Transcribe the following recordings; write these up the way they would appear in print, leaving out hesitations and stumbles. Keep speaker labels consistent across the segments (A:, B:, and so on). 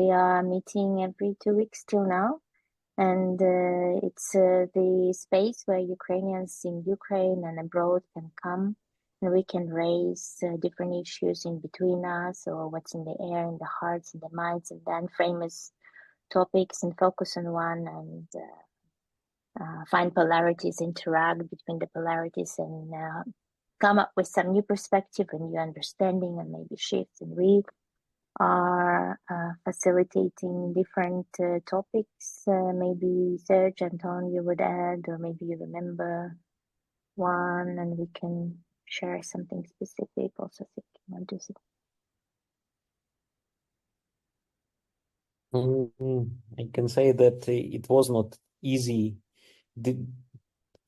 A: We are meeting every 2 weeks till now, and it's the space where Ukrainians in Ukraine and abroad can come, and we can raise different issues in between us, or what's in the air, in the hearts, in the minds, and then frame as topics and focus on one, and find polarities, interact between the polarities, and come up with some new perspective and new understanding, and maybe shifts. And we are facilitating different topics. Maybe Serge, Anton, you would add, or maybe you remember one, and we can share something specific. Also, thinking on this.
B: I can say that it was not easy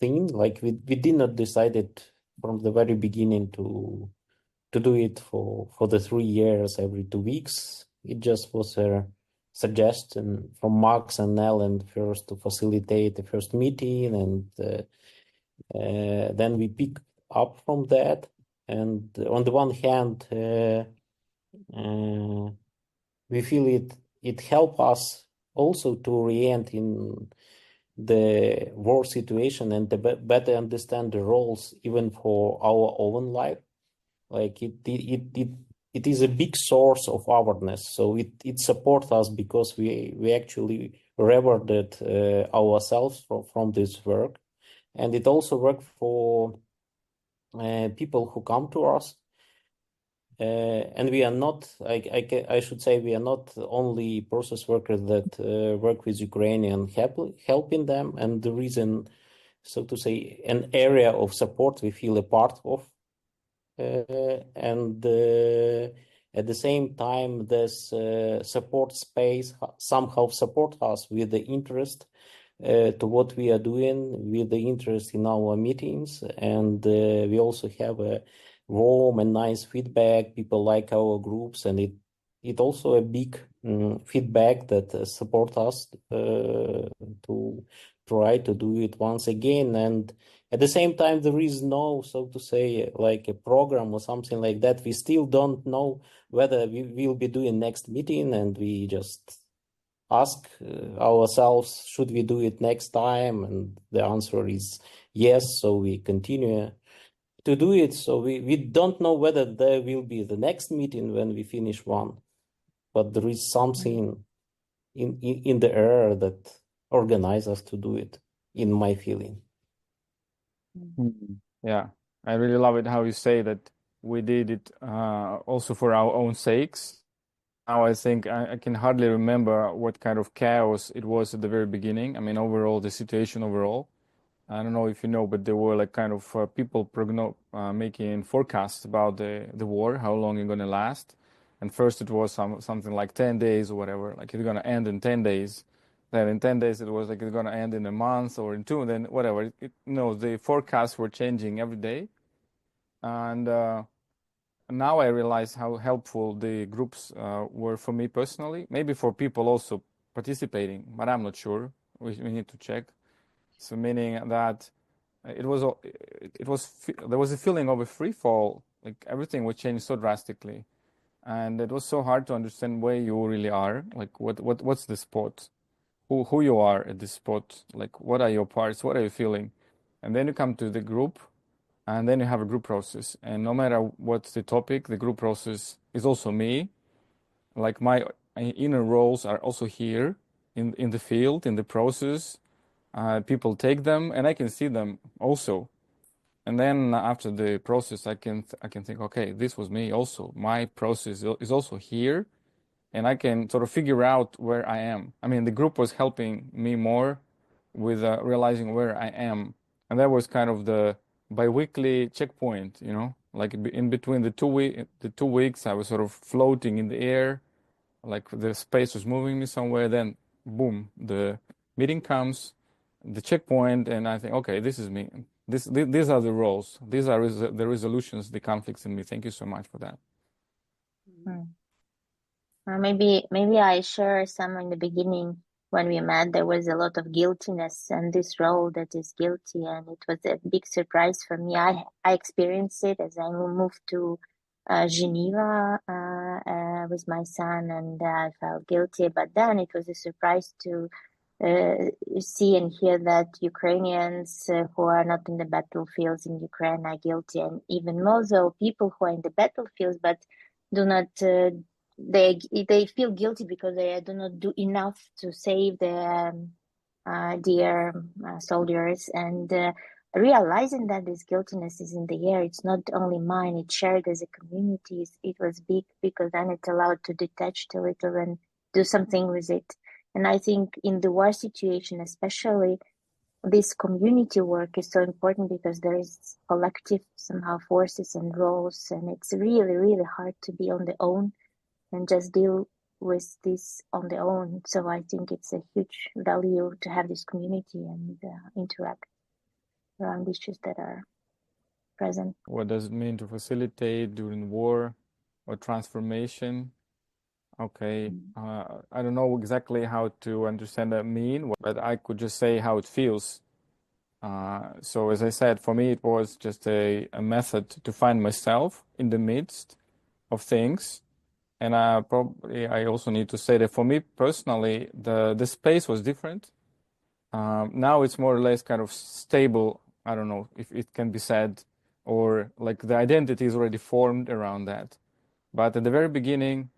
B: thing. Like we did not decide it from the very beginning to do it for the 3 years every 2 weeks. It just was a suggestion from Max and Ellen first to facilitate the first meeting, and then we pick up from that. And on the one hand, we feel it help us also to orient in the war situation and to better understand the roles even for our own life. Like it is a big source of awareness. So it supports us because we actually rewarded ourselves from this work, and it also worked for people who come to us. And we are not, I should say, we are not only process workers that work with Ukrainian, helping them. And the reason, so to say, an area of support we feel a part of. And at the same time, this support space somehow support us with the interest to what we are doing, with the interest in our meetings. And we also have a warm and nice feedback. People like our groups, and it also a big feedback that support us to try to do it once again. And at the same time, there is no, so to say, like a program or something like that. We still don't know whether we will be doing next meeting, and we just ask ourselves, should we do it next time? And the answer is yes, so we continue to do it. So we don't know whether there will be the next meeting when we finish one, but there is something in the air that organizes us to do it, in my feeling.
C: Yeah, I really love it how you say that we did it also for our own sakes. Now I think I can hardly remember what kind of chaos it was at the very beginning. I mean, overall, the situation overall. I don't know if you know, but there were like kind of people making forecasts about the war, how long it's gonna last. And first it was something like 10 days or whatever, like it's gonna end in 10 days. Then in 10 days it was like it's gonna end in a month or in 2, and then whatever. The forecasts were changing every day. And now I realize how helpful the groups were for me personally, maybe for people also participating, but I'm not sure. We need to check. So meaning that there was a feeling of a free fall, like everything would change so drastically, and it was so hard to understand where you really are, like what's the spot, who you are at this spot, like what are your parts, what are you feeling, and then you come to the group, and then you have a group process, and no matter what's the topic, the group process is also me, like my inner roles are also here in the field, in the process. People take them, and I can see them also. And then after the process, I can think, okay, this was me also. My process is also here, and I can sort of figure out where I am. I mean, the group was helping me more with realizing where I am, and that was kind of the biweekly checkpoint, like in between the 2 weeks, I was sort of floating in the air, like the space was moving me somewhere. Then, boom, the meeting comes, the checkpoint, and I think, okay, this is me. These are the roles. These are the resolutions, the conflicts in me. Thank you so much for that.
A: Maybe I share some in the beginning. When we met, there was a lot of guiltiness and this role that is guilty, and it was a big surprise for me. I experienced it as I moved to Geneva with my son, and I felt guilty. But then it was a surprise to see and hear that Ukrainians who are not in the battlefields in Ukraine are guilty, and even more so people who are in the battlefields but do not. They feel guilty because they do not do enough to save their dear soldiers, and realizing that this guiltiness is in the air, it's not only mine, it's shared as a community. It was big because then it's allowed to detach a little and do something with it. And I think in the war situation, especially, this community work is so important because there is collective somehow forces and roles, and it's really, really hard to be on the own and just deal with this on the own. So I think it's a huge value to have this community and interact around issues that are present.
C: What does it mean to facilitate during war or transformation? Okay, I don't know exactly how to understand that mean, but I could just say how it feels. So as I said, for me it was just a method to find myself in the midst of things. And I also need to say that for me personally, the space was different. Now it's more or less kind of stable. I don't know if it can be said, or like the identity is already formed around that. But at the very beginning,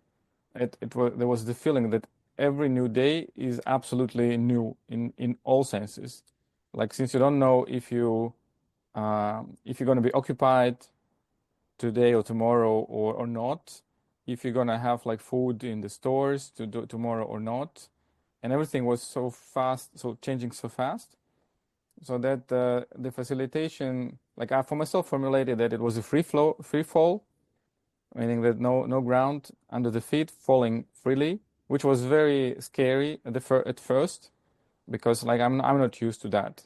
C: there was the feeling that every new day is absolutely new in all senses. Like, since you don't know if you're going to be occupied today or tomorrow or not, if you're going to have like food in the stores to do tomorrow or not, and everything was so fast, so changing so fast, so that the facilitation, like I for myself formulated that it was a free fall, meaning that no ground under the feet, falling freely, which was very scary at first, because like I'm not used to that.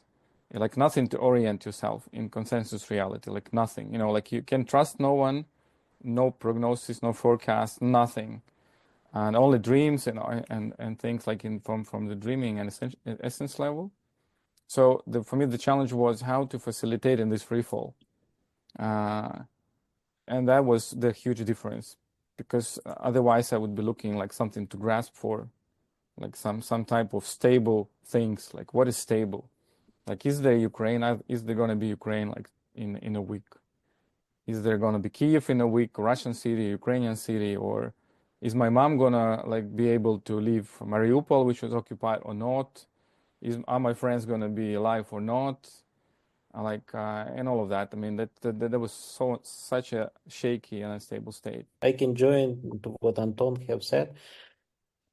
C: Like nothing to orient yourself in consensus reality, like nothing. Like you can trust no one, no prognosis, no forecast, nothing, and only dreams and things like from the dreaming and essence level. So for me the challenge was how to facilitate in this free fall. And that was the huge difference, because otherwise I would be looking like something to grasp for, like some type of stable things. Like, what is stable? Like, is there Ukraine? Is there going to be Ukraine like in a week? Is there going to be Kiev in a week, Russian city, Ukrainian city? Or is my mom going to like be able to leave Mariupol, which was occupied, or not? Are my friends going to be alive or not? And all of that. I mean, that was such a shaky and unstable state.
B: I can join to what Anton have said.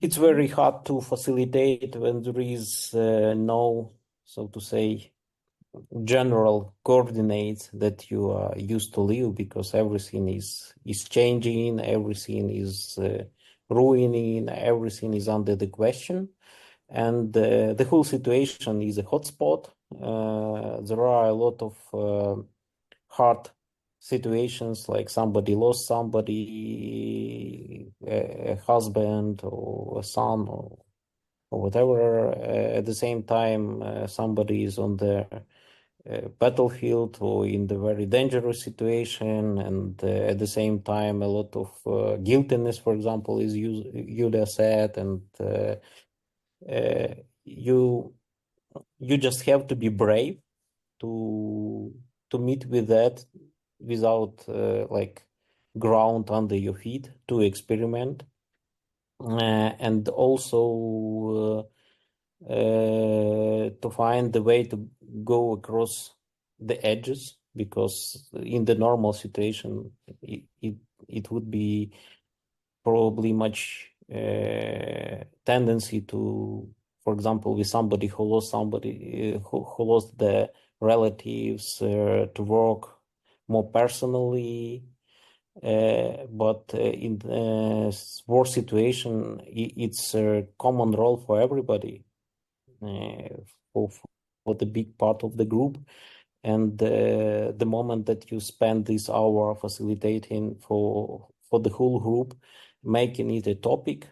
B: It's very hard to facilitate when there is no, so to say, general coordinates that you are used to live, because everything is changing, everything is ruining, everything is under the question, and the whole situation is a hotspot. There are a lot of hard situations, like somebody lost somebody, a husband or a son or whatever. At the same time, somebody is on the battlefield or in the very dangerous situation, and at the same time a lot of guiltiness, for example, is Yulia said, and you just have to be brave to meet with that without like ground under your feet, to experiment, and also to find the way to go across the edges, because in the normal situation it would be probably much tendency to, for example, with somebody who lost somebody who lost the relatives, to work more personally. But in war situation, it's a common role for everybody, for the big part of the group. And the moment that you spend this hour facilitating for the whole group, making it a topic,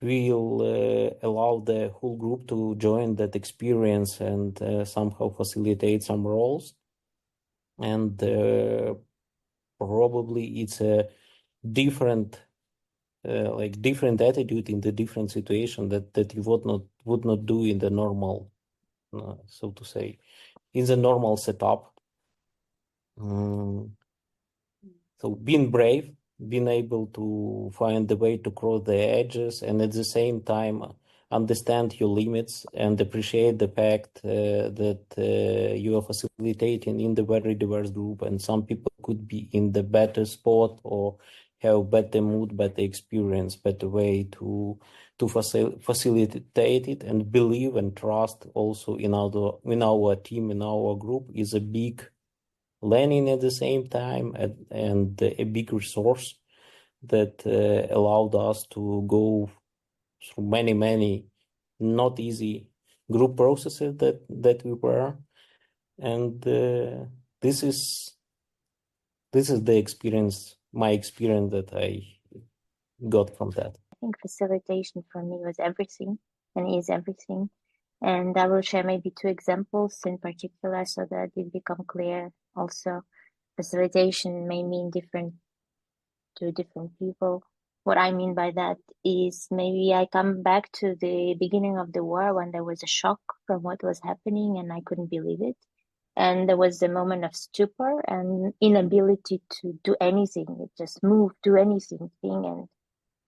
B: will allow the whole group to join that experience and somehow facilitate some roles. And probably it's a different different attitude in the different situation that you would not do in the normal, so to say, in the normal setup. So being brave, being able to find the way to cross the edges, and at the same time understand your limits and appreciate the fact that you are facilitating in the very diverse group, and some people could be in the better spot or have better mood, better experience, better way to facilitate it, and believe and trust also in our team, in our group, is a big learning at the same time, and a big resource that allowed us to go through many not easy group processes that we were, and this is the experience, my experience, that I got from that.
A: I think facilitation for me was everything and is everything. And I will share maybe 2 examples in particular so that it become clear. Also, facilitation may mean different to different people. What I mean by that is maybe I come back to the beginning of the war when there was a shock from what was happening and I couldn't believe it. And there was a moment of stupor and inability to do anything, just move, do anything. And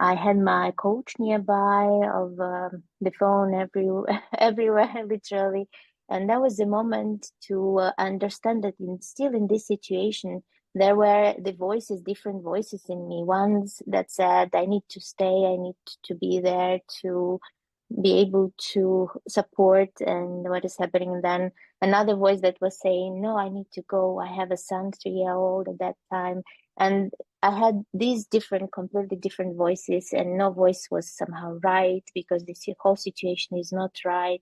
A: I had my coach nearby, of the phone everywhere, literally. And that was the moment to understand that still in this situation, there were the voices, different voices in me. Ones that said, I need to stay, I need to be there to be able to support and what is happening. And then another voice that was saying, no, I need to go. I have a son, 3-year-old at that time. And I had these completely different voices, and no voice was somehow right because this whole situation is not right.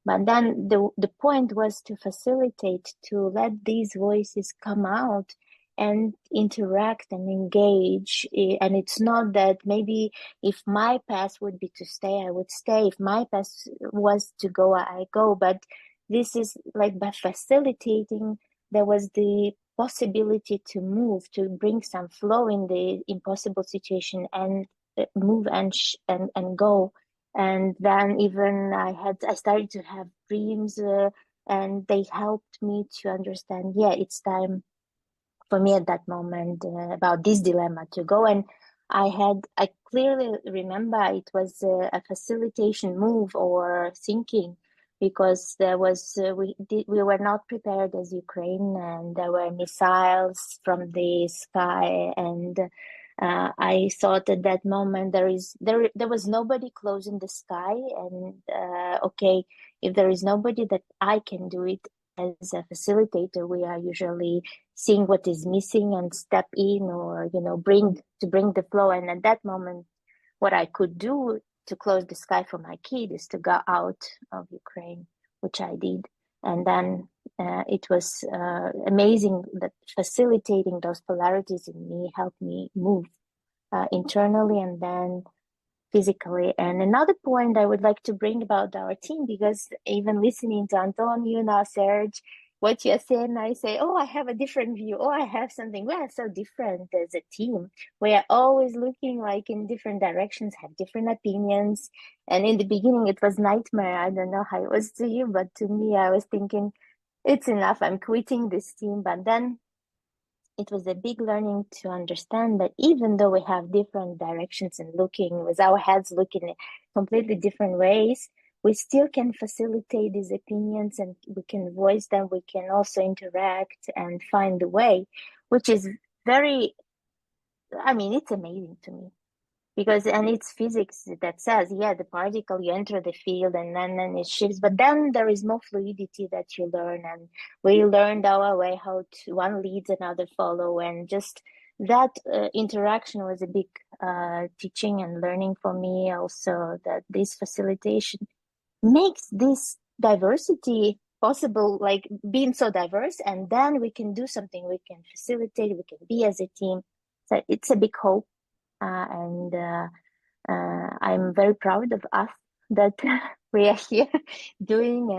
A: But then the point was to facilitate, to let these voices come out and interact and engage. And it's not that maybe if my path would be to stay, I would stay. If my path was to go, I go. But this is like by facilitating, there was the possibility to move, to bring some flow in the impossible situation and move and go. And then even I started to have dreams, and they helped me to understand, yeah, it's time for me at that moment about this dilemma to go. And I clearly remember it was a facilitation move or thinking, because there was we were not prepared as Ukraine, and there were missiles from the sky, and I thought at that moment there was nobody close in the sky, and okay, if there is nobody, that I can do it. As a facilitator, we are usually seeing what is missing and step in, or bring the flow. And at that moment, what I could do to close the sky for my kid is to go out of Ukraine, which I did. And then it was amazing that facilitating those polarities in me helped me move internally and then physically. And another point I would like to bring about our team, because even listening to Anton, you now, Serge, what you're saying, I say, oh, I have a different view. Oh, I have something. We are so different as a team. We are always looking like in different directions, have different opinions. And in the beginning, it was nightmare. I don't know how it was to you, but to me, I was thinking, it's enough. I'm quitting this team. But then it was a big learning to understand that even though we have different directions and looking with our heads looking in completely different ways, we still can facilitate these opinions and we can voice them. We can also interact and find a way, which is it's amazing to me. Because, and it's physics that says, yeah, the particle, you enter the field and then it shifts, but then there is more fluidity that you learn, and we learned our way how to one leads, another follow, and just that interaction was a big teaching and learning for me also, that this facilitation makes this diversity possible, like being so diverse, and then we can do something, we can facilitate, we can be as a team. So it's a big hope. And I'm very proud of us that we are here doing